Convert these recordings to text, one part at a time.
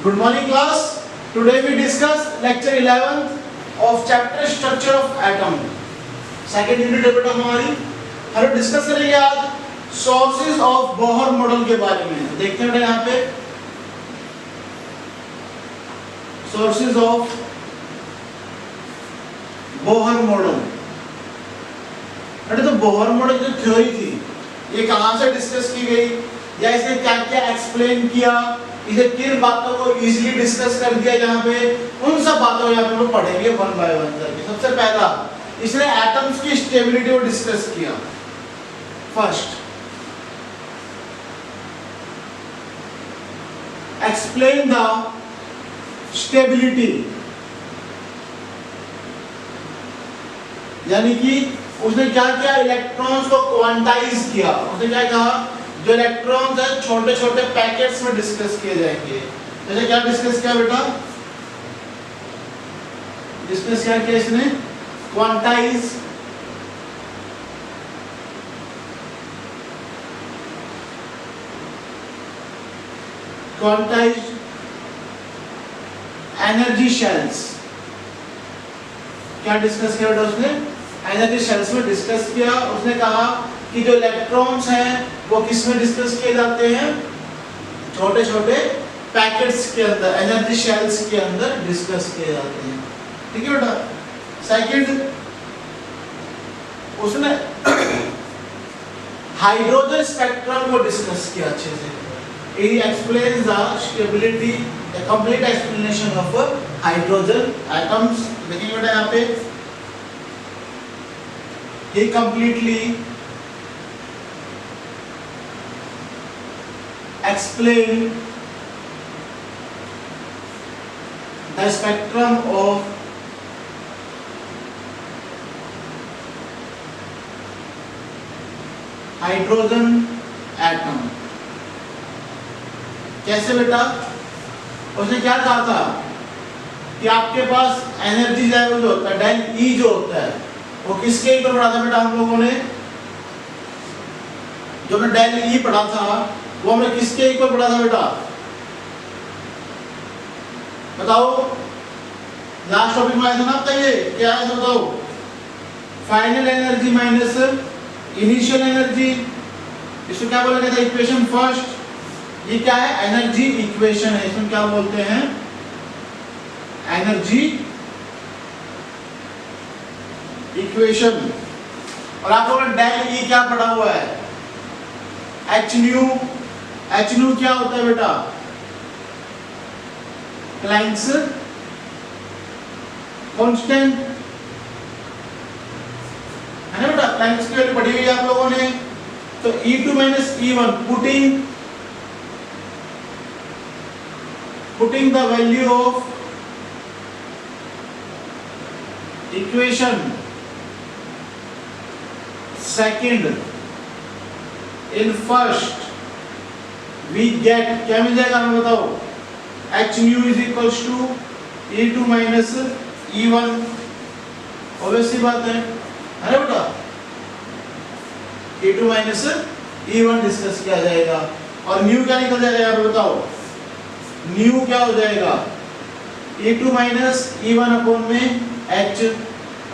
Good morning class. Today we discuss lecture 11th of chapter structure of atom. Second unit है बेटा हमारी. हम discuss करेंगे आज sources of Bohr model के बारे में. देखते हैं बेटा यहाँ पे sources of Bohr model. बेटा तो Bohr model जो थ्योरी थी ये कहाँ से डिस्कस की गई या इसने क्या क्या एक्सप्लेन किया, इसे किन बातों को इजीली डिस्कस कर दिया, यहाँ पे उन सब बातों यहाँ पे हम लोग पढ़ेंगे वन बाय वन करके. सबसे पहला इसने एटम्स की स्टेबिलिटी को डिस्कस किया. फर्स्ट एक्सप्लेन द स्टेबिलिटी, यानी कि उसने क्या किया, इलेक्ट्रॉन्स को क्वांटाइज किया. उसने क्या कहा, जो इलेक्ट्रॉन्स है छोटे छोटे पैकेट्स में डिस्कस किए जाएंगे. जैसे क्या डिस्कस किया बेटा, डिस्कस क्या किया इसने, क्वांटाइज एनर्जी शेल्स. क्या डिस्कस किया बेटा उसने, एनर्जी शेल्स में डिस्कस किया. उसने कहा कि जो इलेक्ट्रॉन्स हैं वो किस में डिस्कस किए जाते हैं, छोटे छोटे पैकेट्स के अंदर, एनर्जी शेल्स के अंदर डिस्कस किए जाते हैं. ठीक है बेटा. सेकंड उसने हाइड्रोजन स्पेक्ट्रम को डिस्कस किया अच्छे से. He explains the stability, a complete explanation of hydrogen atoms. देखिए बेटा यहाँ पे he completely explain the spectrum of hydrogen atom. कैसे बेटा, उसने क्या कहा था कि आपके पास एनर्जी लेवल जो होता है, डेल ई जो होता है, वो किसके इक्वल पढ़ा था बेटा हम लोगों ने, जो हमने डेल ई पढ़ा था वो हमने किसके इक्वल पढ़ा था बेटा, बताओ. लास्ट टॉपिक में आया था ना, बताइए क्या है, बताओ. Final energy minus initial energy. इसको क्या बोला गया था, इक्वेशन फर्स्ट. ये क्या है, एनर्जी इक्वेशन है. इसमें क्या बोलते हैं, एनर्जी इक्वेशन. और आप लोगों ने डेल ई क्या पढ़ा हुआ है, एच न्यू. एच न्यू क्या होता है बेटा, प्लैंक्स कांस्टेंट है ना बेटा. प्लैंक्स की वैल्यू पढ़ी हुई है आप लोगों ने. तो E2 minus E1 putting the value of equation second in first we get क्या मिल जाएगा हमें बताओ, h nu is equals to E2 minus E1. Obviously बात है ना बेटा. E2 minus E1 डिस्कस किया जाएगा. और न्यू क्या निकल जाएगा यहाँ पे बताओ, न्यू क्या हो जाएगा, E2 माइनस E1 अपॉन में H.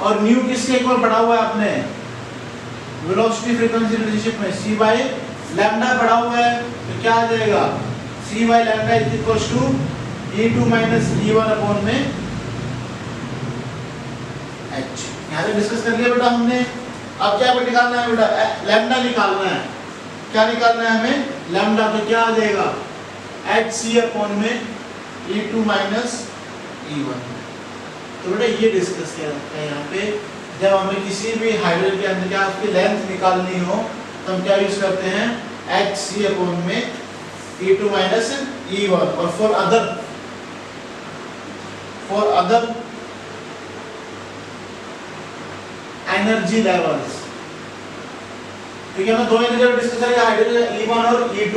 और न्यू किसके इक्वल पढ़ा हुआ है आपने, वेलोसिटी फ्रीक्वेंसी रिलेशनशिप में c बाय लैम्डा पढ़ा हुआ है. तो क्या आ जाएगा, c by lambda is equals to E2 minus E1 upon में H. यहाँ पे डिस्कस कर लिया बेटा हमने. अब क्या पे निकालना है बेटा, लैम्डा निकालना है. क्या निकालना है हमें, लैम्डा. तो क्या आ जाएगा, HC अपॉन में E2 माइनस E1. तो बेटा ये डिस्कस किया जाता है यहाँ पे. जब हमें किसी भी हाइड्रोजन के अंदर क्या उसकी लेंथ निकालनी हो तो हम क्या यूज करते हैं, HC अपॉन में E2 माइनस E1. और फॉर अदर एनर्जी लेवल्स, ठीक है. हम दो एनर्जी डिस्कस करेंगे, हाइड्रोजन E1 और E2.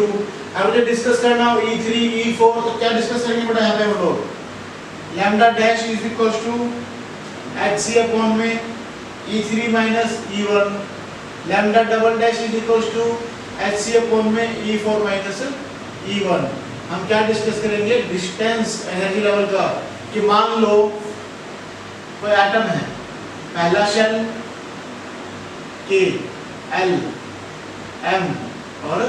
अब मुझे डिस्कस करना हो E3 E4, तो क्या डिस्कस करेंगे बेटा यहाँ पे हम लोग, lambda dash is equals to HC upon में E3 minus E1. Lambda double dash is equals to HC upon में E4 माइनस E1. हम क्या डिस्कस करेंगे, डिस्टेंस एनर्जी लेवल का, कि मान लो कोई एटम है, पहला शेल के एल एम और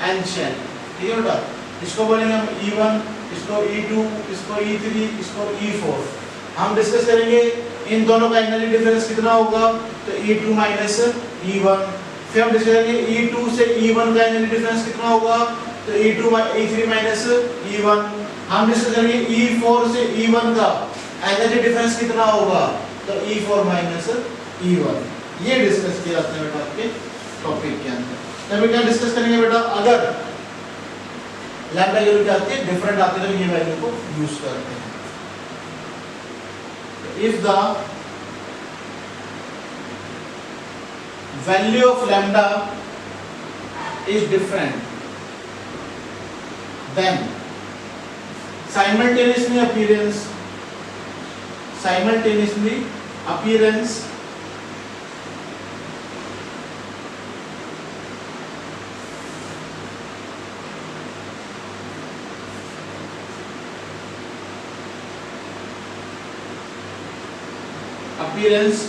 एन शेल, ठीक है बेटा। इसको बोलेंगे हम E1, इसको E2, इसको E3, इसको E4। हम डिस्कस करेंगे इन दोनों का एनर्जी डिफरेंस कितना होगा, तो E2 माइनस E1। फिर हम डिस्कस करेंगे E2 से E1 का एनर्जी डिफरेंस कितना होगा, तो E3 माइनस E1। हम डिस्कस करेंगे E4 से E1 का एनर्जी डिफरेंस कितना होगा, तो E4 माइनस E1। ये डिस्कस किया जाता है बेटा आपके टॉपिक के अंदर। तभी क्या डिस्कस करेंगे बेटा, अगर लैम्डा की वैल्यू क्या आती है, डिफरेंट आती है, तो ये वैल्यू को यूज करते हैं। If the value of lambda is different, then simultaneously appearance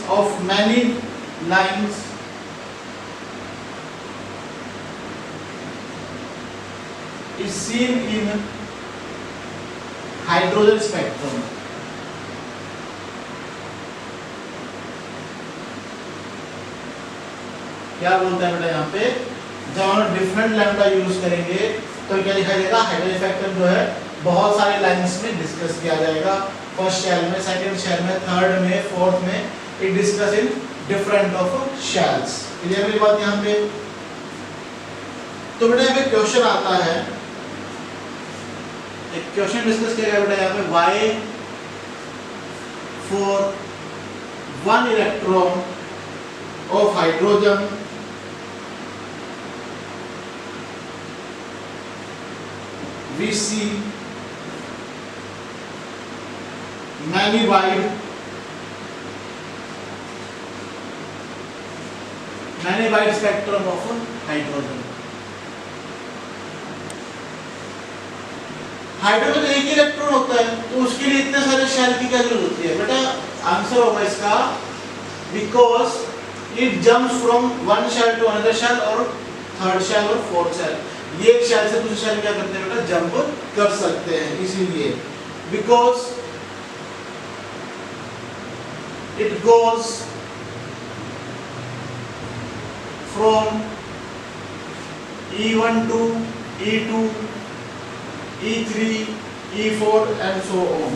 of many lines is seen in hydrogen spectrum। क्या बोलता है बेटा यहाँ पे, जब हम डिफरेंट लैम्डा यूज करेंगे तो क्या दिखाई देगा, हाइड्रोजन स्पेक्ट्रम जो है बहुत सारे लाइंस में डिस्कस किया जाएगा। फर्स्ट शेल में, सेकंड शेल में, थर्ड में, फोर्थ में, it discuss in different of shells. Clear मेरी बात यहाँ पे। तो बेटा यहाँ पे क्वेश्चन आता है, एक क्वेश्चन डिस्कस किया गया बेटा यहाँ पे, why for 1 electron of hydrogen we see many wide spectrum of hydrogen। Hydrogen एक ही इलेक्ट्रॉन होता है, तो उसके लिए इतने सारे शेल की क्या जरूरत होती है बेटा, आंसर होगा इसका because it jumps from one shell to another shell और थर्ड शेल और फोर्थ शेल। ये एक शेल से दूसरे शेल क्या करते हैं बेटा, जंप कर सकते हैं, इसीलिए because it goes from E1 to E2, E3, E4 and so on.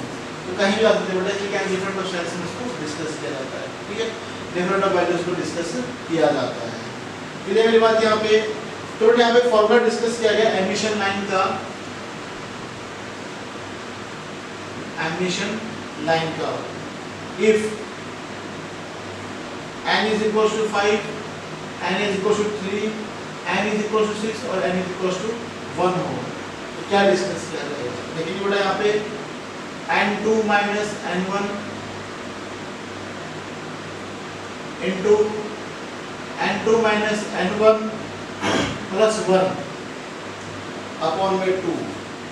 तो कहीं भी आते बेटा, इसलिए क्या डिफरेंट ऑफ शेल्स में इसको डिस्कस किया जाता है, ठीक है, डिफरेंट ऑफ वैल्यूज को डिस्कस किया जाता है। क्लियर मेरी बात यहाँ पे। तो यहाँ पे फॉर्मूला डिस्कस किया गया एमिशन लाइन का, if n is equals to 5, n is equals to 3, n is equals to 6 और n is equals to 1 हो, तो क्या डिस्कस किया जाएगा, देखिए बेटा यहाँ पे n2 minus n1 into n2 minus n1 plus 1 upon में 2,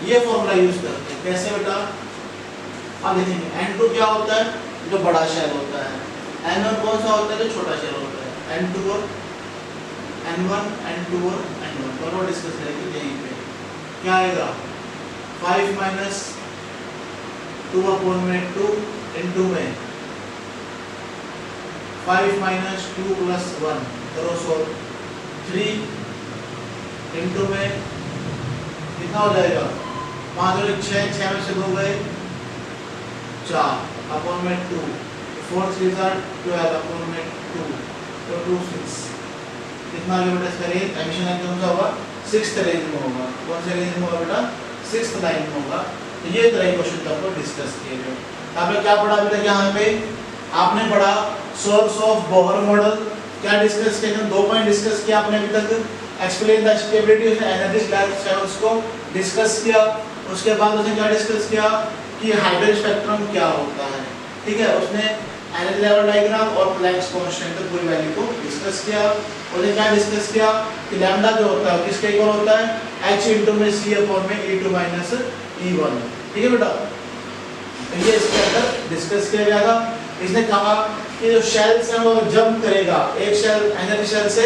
ये फॉर्मूला यूज करते हैं। कैसे बेटा, अब देखेंगे n2 क्या होता है, जो बड़ा शेल होता है, n1 कौन सा होता है, जो छोटा शेल होता है, n2 और n1, n2 और n1 दोनों डिस्कस करेंगे यहीं पे। क्या आएगा 5 माइनस 2 अपॉन में 2 इनटू में 5 माइनस 2 प्लस 1 करो सो 3 इनटू में कितना हो जाएगा 5 और 6, 6 में से 2 गए 4 अपॉन में 2, 4 3 12 अपॉन में 2, तो 2 6 कितना आगे बेटा इसका रेंज, एमिशन लाइन कौन सा होगा, 6th रेंज में होगा। कौन से रेंज में होगा बेटा, 6th लाइन में होगा। तो ये तरह के क्वेश्चन तो आपको डिस्कस किए गए। आपने क्या पढ़ा बेटा, यहाँ पे आपने पढ़ा सोर्स ऑफ बोहर मॉडल, क्या डिस्कस किया, 2 पॉइंट डिस्कस किया आपने अभी तक, explain the stability of energy levels को डिस्कस किया। उसके बाद उसने क्या डिस्कस किया कि हाइड्रोजन स्पेक्ट्रम क्या होता है, ठीक है, उसने एनर्जी लेवल डायग्राम और प्लैंक्स कांस्टेंट की पूरी वैल्यू को डिस्कस किया। और ये क्या डिस्कस किया कि लैम्डा जो होता है किसके इक्वल होता है, h इनटू में c अपॉन में e2 माइनस e1। ठीक है बेटा, तो ये इसके अंदर डिस्कस किया गया था। इसने कहा कि जो शेल्स है वो जंप करेगा एक शेल एनर्जी शेल से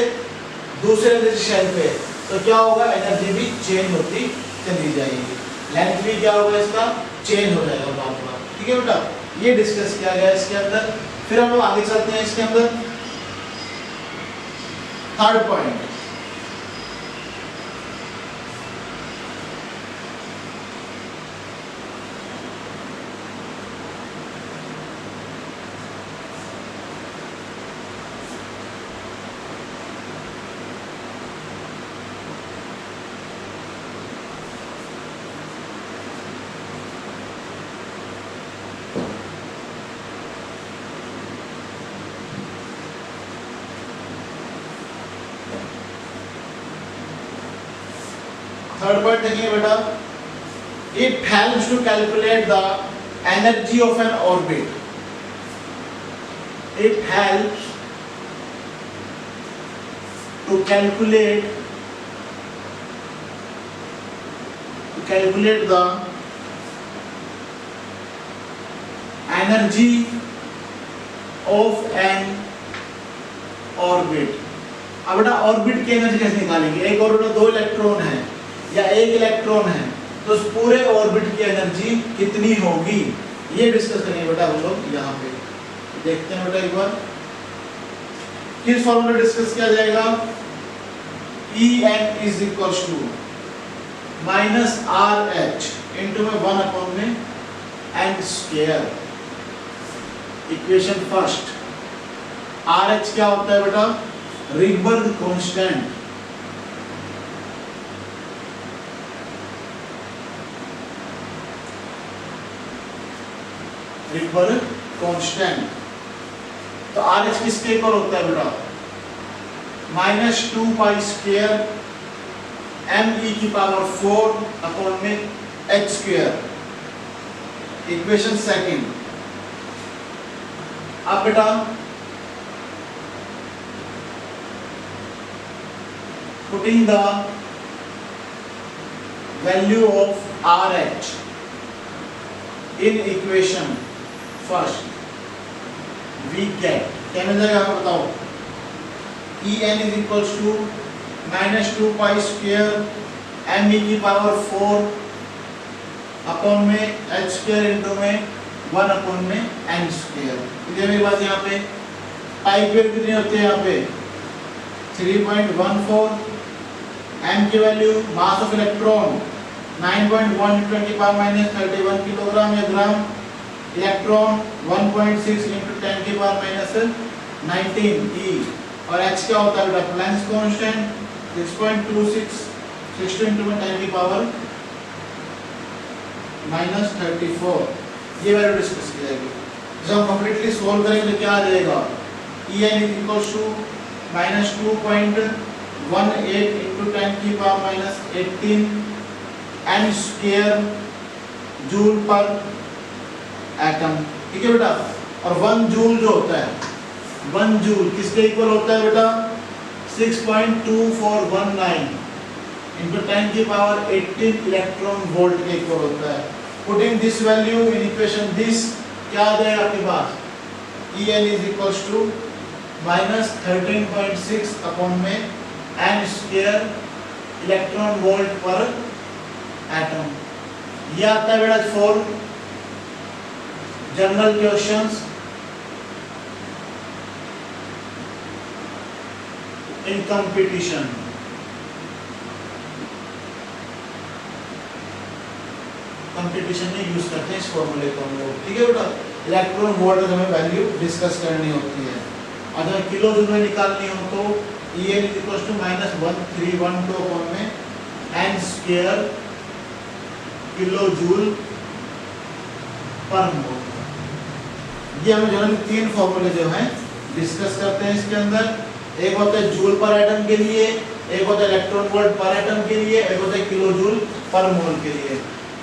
दूसरे एनर्जी शेल पे, तो क्या होगा, एनर्जी भी चेंज होती चली जाएगी, लेंथ भी क्या होगा इसका चेंज हो जाएगा बार बार। ठीक है बेटा, ये डिस्कस किया गया इसके अंदर। फिर हम लोग आगे चलते हैं इसके अंदर। थर्ड पॉइंट, थर्ड पॉइंट देखिए बेटा, it helps to calculate the energy of an orbit. It helps to calculate the energy of an orbit. अब बेटा ऑर्बिट की एनर्जी कैसे निकालेंगे, एक ऑर्बिट में 2 इलेक्ट्रॉन है या 1 इलेक्ट्रॉन है, तो उस पूरे ऑर्बिट की एनर्जी कितनी होगी, ये डिस्कस करेंगे बेटा हम लोग। यहाँ पे देखते हैं बेटा एक बार किस फॉर्मूला डिस्कस किया जाएगा। En is equal to minus RH into में 1 अपॉन में n square. Equation first, RH क्या होता है बेटा, रिगबर्ग कांस्टेंट। रिगबर्ग कांस्टेंट, तो RH किसके इक्वल होता है बेटा, माइनस 2 पाई स्क्वायर me की पावर 4 अपॉन में h स्क्वायर। इक्वेशन सेकंड, अब बेटा putting the value of RH in equation first, we get क्या मिल जाएगा आप बताओ, En is equals to minus 2 pi square me की पावर 4 अपॉन में h स्क्वायर इंटू में 1 अपॉन में n स्क्वायर। ये मेरी बात यहाँ पे पाई पे कितनी होती है, यहाँ पे 3.14, m की value mass of electron 9.1 × 10⁻³ kilogram या ग्राम, इलेक्ट्रॉन 1.6 × 10⁻19 e, और h क्या होता है बेटा, प्लैंक्स कांस्टेंट 6.26 16 × 10⁻34। ये वैल्यू डिस्कस की जाएगी। जब हम कंप्लीटली सोल्व करेंगे तो क्या आ जाएगा, En is equals to minus 2.18 into 10⁻18 n square joule per atom. ठीक है बेटा, और 1 जूल जो होता है, 1 जूल किसके इक्वल होता है बेटा, 6.2419 into 10⁻18 इलेक्ट्रॉन वोल्ट के इक्वल होता है। Putting this value in equation this, क्या आ जाएगा आपके पास, En is equals to minus 13.6 upon में n square electron volt per atom. ये आता है बेटा for general questions in competition. Competition में यूज करते हैं इस फॉर्मूले को हम लोग। ठीक है बेटा, इलेक्ट्रॉन वोल्ट हमें वैल्यू डिस्कस करनी होती है। अगर किलो जूल में निकालनी हो तो En is equals to minus 1312 upon में n square kilo joule per mole. ये हम जनरली 3 फॉर्मूले जो हैं डिस्कस करते हैं इसके अंदर। एक होता है जूल पर एटम के लिए, एक होता है इलेक्ट्रॉन वोल्ट पर एटम के लिए, एक होता है किलो जूल पर मोल के लिए।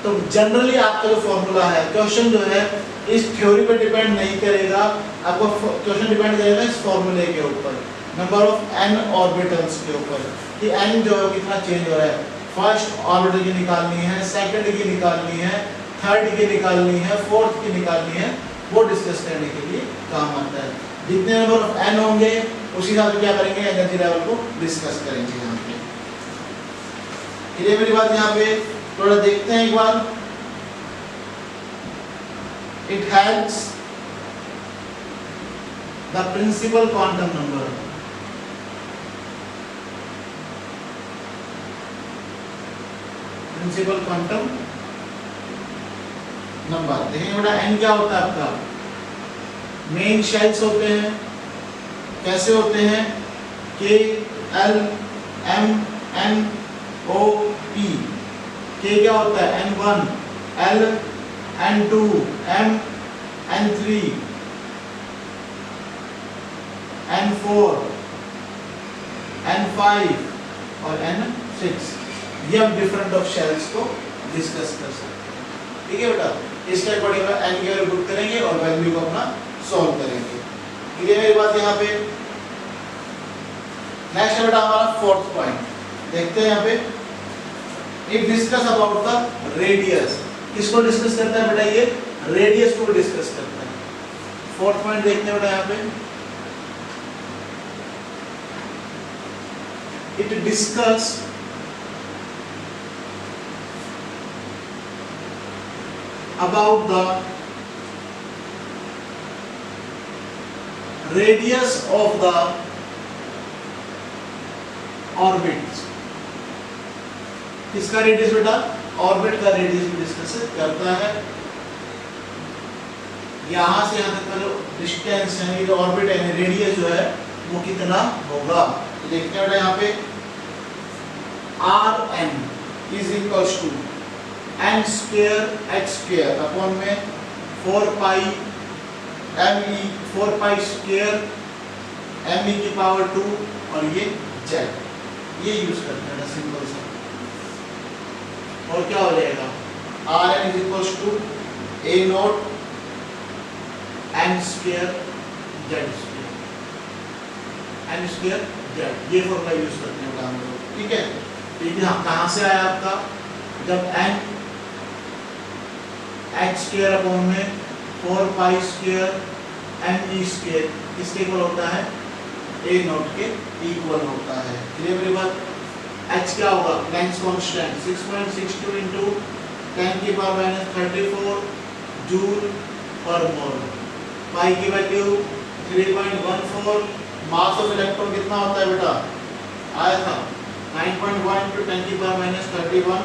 तो जनरली आपका जो फॉर्मूला है, क्वेश्चन जो है इस थ्योरी पे डिपेंड नहीं करेगा, आपको क्वेश्चन डिपेंड करेगा इस फॉर्मूले के ऊपर, नंबर ऑफ n ऑर्बिटल्स के ऊपर, कि n जो है कितना चेंज हो रहा है। फर्स्ट ऑर्बिटल की निकालनी है, सेकंड की निकालनी है, थर्ड की निकालनी है, फोर्थ की निकालनी है, वो डिस्कस करने के लिए काम आता है। जितने नंबर ऑफ n होंगे उसी हिसाब से क्या करेंगे, एनर्जी लेवल को डिस्कस करेंगे यहाँ पे। क्लियर मेरी बात? यहाँ पे थोड़ा देखते हैं एक बार। It has the principal quantum number. Principal quantum number देखेंगे बेटा n क्या होता है आपका, मेन शेल्स होते हैं, कैसे होते हैं, K L M N O P। K क्या होता है, N1 L N2 M N3 N4 N5 और N6। ये हम डिफरेंट ऑफ शेल्स को डिस्कस कर सकते हैं। ठीक है बेटा, इसके अकॉर्डिंग n की वैल्यू पुट करेंगे और वैल्यू को अपना सॉल्व करेंगे। क्लियर मेरी बात? यहाँ पे नेक्स्ट है बेटा हमारा फोर्थ पॉइंट, देखते हैं यहाँ पे। It discuss about the radius. किसको डिस्कस करता है बेटा, ये रेडियस को डिस्कस करता है। फोर्थ पॉइंट देखते हैं बेटा यहाँ पे, it discuss about the radius of the orbit. किसका रेडियस बेटा, ऑर्बिट का रेडियस भी डिस्कस करता है। यहां से यहां तक का जो डिस्टेंस है, जो ऑर्बिट है, रेडियस जो है वो कितना होगा, देखते हैं यहाँ पे। Rn is equals to n square h square upon में 4 pi me 4 pi square me की पावर 2 और ये z, ये यूज करते हैं सिंपल सा। और क्या हो जाएगा, Rn is equals to a naught n square z square, n square z, ये फॉर्मूला यूज करते हैं हम लोग। ठीक है, लेकिन हम कहाँ से आया आपका, जब n h स्क्वायर अपॉन में 4 पाई स्क्वायर me स्क्वायर किसके इक्वल होता है, a नॉट के इक्वल होता है। क्लियर मेरी बात? h क्या होगा, प्लैंक्स कांस्टेंट 6.62 into 10 की पावर -34 जूल पर मोल। पाई की वैल्यू 3.14। मास ऑफ इलेक्ट्रॉन कितना होता है बेटा, आया था 9.1 into 10 की पावर -31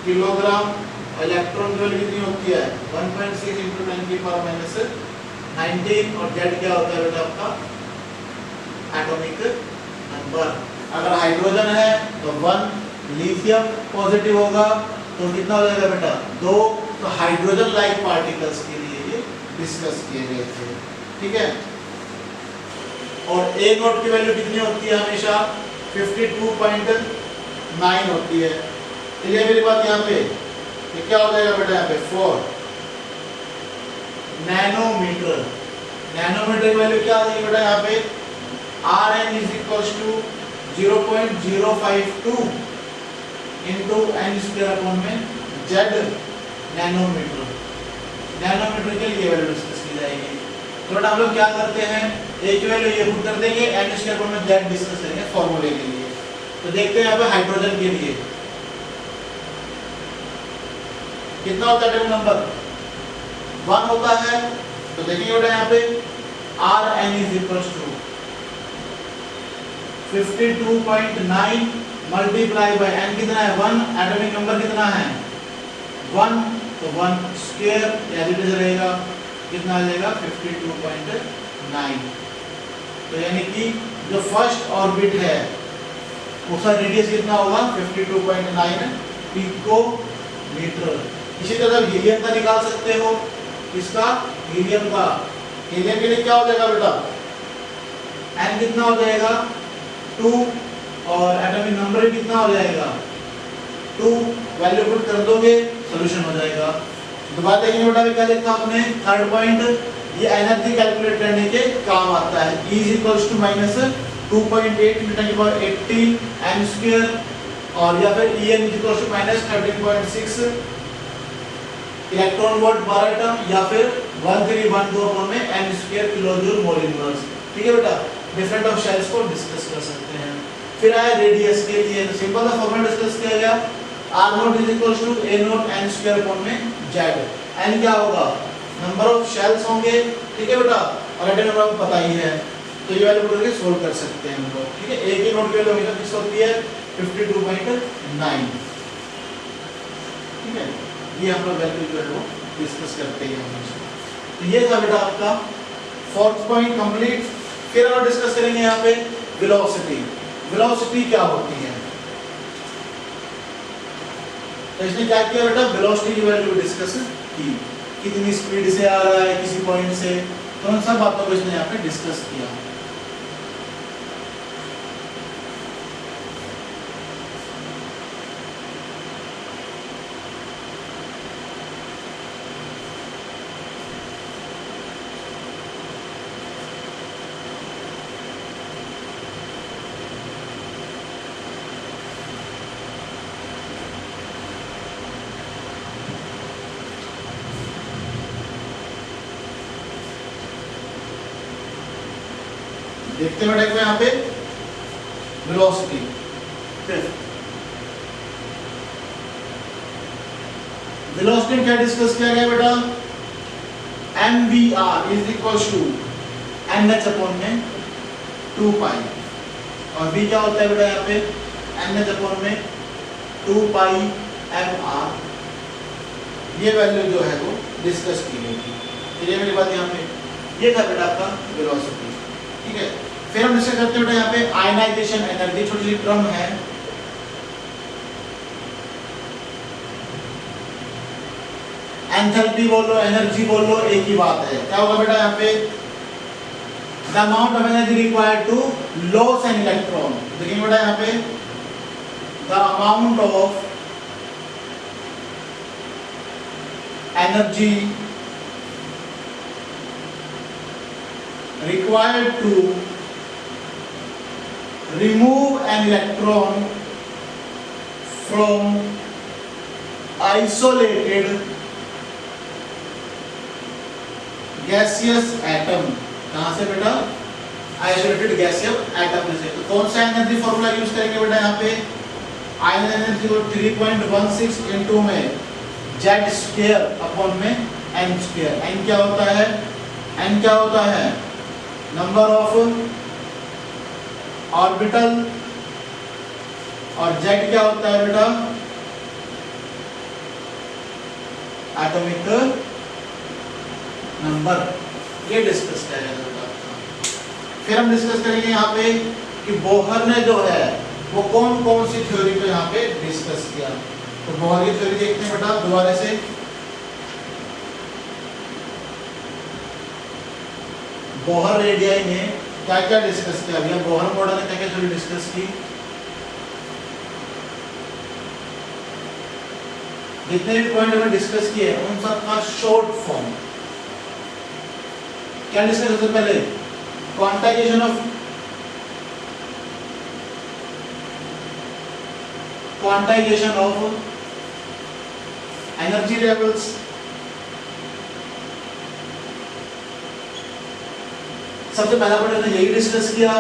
किलोग्राम। इलेक्ट्रॉन की वैल्यू कितनी होती है, 1.6 into 10 की पावर -19। और z क्या होता है बेटा आपका, एटॉमिक नंबर। अगर हाइड्रोजन है तो 1, लिथियम पॉजिटिव होगा तो कितना हो जाएगा बेटा, 2। तो हाइड्रोजन लाइक पार्टिकल्स के लिए ये डिस्कस किए गए थे। ठीक है, और a नॉट की वैल्यू कितनी होती है, हमेशा 52.9 होती है। क्लियर मेरी बात? यहाँ पे ये क्या हो जाएगा बेटा, यहाँ पे 4 नैनोमीटर। नैनोमीटर की वैल्यू क्या आ जाएगी बेटा, यहाँ पे Rn is equals to 0.052 into n square upon में z नैनोमीटर। नैनोमीटर के लिए वैल्यू डिस्कस की जाएगी। तो बेटा हम लोग क्या करते हैं, एक वैल्यू ये पुट कर देंगे, n स्क्वायर अपॉन में z डिस्कस करेंगे फॉर्मूले के लिए। तो देखते हैं यहाँ पे हाइड्रोजन के लिए कितना होता है, टेबल नंबर 1 होता है। तो देखिए बेटा यहाँ पे Rn is equals to 52.9 multiply by n कितना है, 1। एटॉमिक नंबर कितना है, 1। तो 1 स्क्वायर एज इट इज रहेगा, कितना आ जाएगा 52.9। तो यानी कि जो फर्स्ट ऑर्बिट है उसका रेडियस कितना होगा, 52.9 पिकोमीटर। इसी तरह हीलियम का निकाल सकते हो, इसका हीलियम का, हीलियम के लिए क्या हो जाएगा बेटा, n कितना हो जाएगा 2 और एटॉमिक नंबर कितना हो जाएगा 2। वैल्यू पुट कर दोगे, सॉल्यूशन हो जाएगा। दोबारा देखेंगे बेटा क्या लिखा आपने थर्ड पॉइंट, ये एनर्जी कैलकुलेट करने के काम आता है। E is equals to minus 2.8 × 10⁻80 m square, और या फिर En is equals to minus 13.6 electron volt per atom, या फिर 1312 में m square kilo joule mole inverse. ठीक है बेटा, डिफरेंट ऑफ शेल्स को डिस्कस कर सकते हैं। फिर आया रेडियस के लिए, तो सिंपल सा फॉर्मूला डिस्कस किया गया, r0 is equals to a0 n square upon में z। n क्या होगा, नंबर ऑफ शेल्स होंगे। ठीक है बेटा, और एटम नंबर आपको पता ही है, तो ये वैल्यू करके सोल्व कर सकते हैं हम लोग। ठीक है, एक ही नोट की वैल्यू हमेशा फिक्स होती है 52.9। ठीक है, ये हम लोग वैल्यू जो है वो डिस्कस करते हैं हमेशा। तो ये था बेटा आपका फोर्थ पॉइंट कंप्लीट। फिर हम डिस्कस करेंगे यहाँ पे वेलोसिटी। वेलोसिटी क्या होती है, तो इसने क्या किया बेटा, वेलोसिटी की वैल्यू डिस्कस की, कितनी स्पीड से आ रहा है किसी पॉइंट से, तो उन सब बातों को इसने यहाँ पे डिस्कस किया। देखते हैं बेटा यहाँ पे वेलोसिटी। वेलोसिटी में क्या डिस्कस किया गया बेटा, mvr is equal to nh upon में 2 पाई, और v क्या होता है बेटा यहाँ पे nh अपॉन में 2 पाई mr। ये वैल्यू जो है वो डिस्कस की गई थी। तो ये मेरी बात यहाँ पे, ये था बेटा आपका वेलोसिटी। ठीक है, फिर हम डिस्कस करते हैं बेटा यहाँ पे आयनाइजेशन एनर्जी, छोटी सी टर्म है। एंथैल्पी बोल लो, एनर्जी बोल लो, एक ही बात है। क्या होगा बेटा यहाँ पे, the amount of energy required to loss an electron. देखिए बेटा यहाँ पे the amount of energy required to remove an electron from isolated gaseous atom। कहां से बेटा, आइसोलेटेड गैसियस एटम से। तो कौन सा एनर्जी फॉर्मूला यूज करेंगे बेटा यहाँ पे, आयन एनर्जी को 3.16 इनटू में z स्क्वायर अपॉन में n स्क्वायर। n क्या होता है, n क्या होता है, नंबर ऑफ ऑर्बिटल, और z क्या होता है बेटा, एटॉमिक नंबर। ये डिस्कस किया बेटा। फिर हम डिस्कस करेंगे यहाँ पे कि बोहर ने जो है वो कौन कौन सी थ्योरी को यहाँ पे डिस्कस किया। तो बोहर की थ्योरी देखते हैं बेटा दोबारा से। बोहर रेडियाई ने क्या क्या डिस्कस किया, भैया बोहर मॉडल ने क्या क्या थ्योरी डिस्कस की। जितने भी पॉइंट हमने डिस्कस किए उन सब का शॉर्ट फॉर्म क्या डिस्कस करते हैं। पहले क्वांटाइजेशन ऑफ एनर्जी लेवल्स, सबसे पहला पॉइंट हमने यही डिस्कस किया।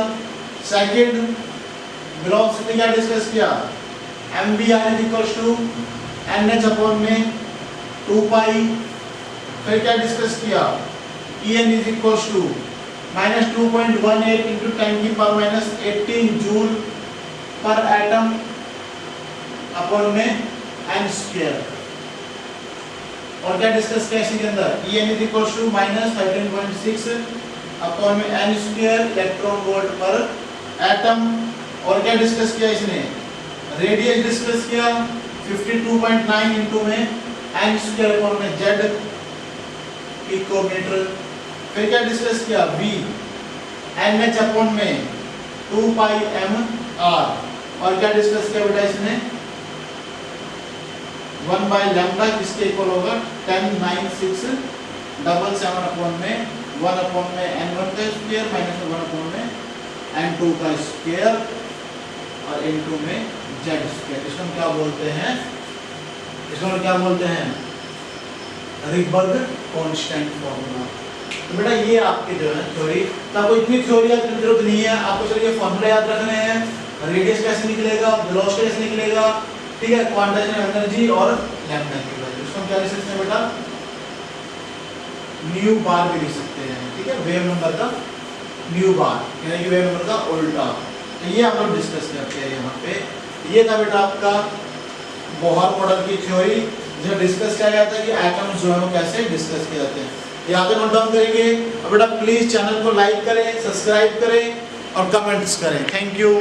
सेकंड वेलोसिटी क्या डिस्कस किया, mvr is equals to nh upon में 2 पाई। फिर क्या डिस्कस किया, En is equals to -2.18 into 10⁻⁻18 joule per atom upon में n स्क्वायर। और क्या डिस्कस किया इसी के अंदर, En is equals to -13.6 upon में n square electron volt per atom. और क्या डिस्कस किया इसने, रेडियस डिस्कस किया 52.9 इंटू में n स्क्वायर अपॉन में z पिकोमीटर। फिर क्या डिस्कस किया, v nh अपॉन में 2 पाई m r। और क्या डिस्कस किया बेटा इसने, 1 बाय लैम्डा किसके इक्वल होगा 109677 अपॉन में 1 अपॉन में n1 का स्क्वायर माइनस 1 अपॉन में n2 का स्क्वायर और n2 में z स्क्वायर। इसको हम क्या बोलते हैं, इसको हम क्या बोलते हैं, रिबर्ग कांस्टेंट फॉर्मूला। तो बेटा ये आपके जो है थ्योरी, तो आपको इतनी थ्योरी याद करने की जरूरत नहीं है, आपको सिर्फ ये फॉर्मूला याद रखने हैं, रेडियस कैसे निकलेगा, वेलोसिटी कैसे निकलेगा, ठीक है, क्वांटाइजेशन एनर्जी और लैम्डा की वैल्यू। इसको हम क्या लिख सकते हैं बेटा, न्यू बार भी लिख सकते हैं, ठीक है, वेव नंबर का न्यू बार यानी कि वेव नंबर का उल्टा। तो ये हम लोग डिस्कस करते हैं यहाँ पे। ये था बेटा आपका बोहर मॉडल की थ्योरी, जो डिस्कस किया गया था कि एटम्स जो है वो कैसे डिस्कस किए जाते हैं। यहाँ पे नोट डाउन करेंगे। और बेटा प्लीज चैनल को लाइक करें, सब्सक्राइब करें और कमेंट्स करें। Thank you.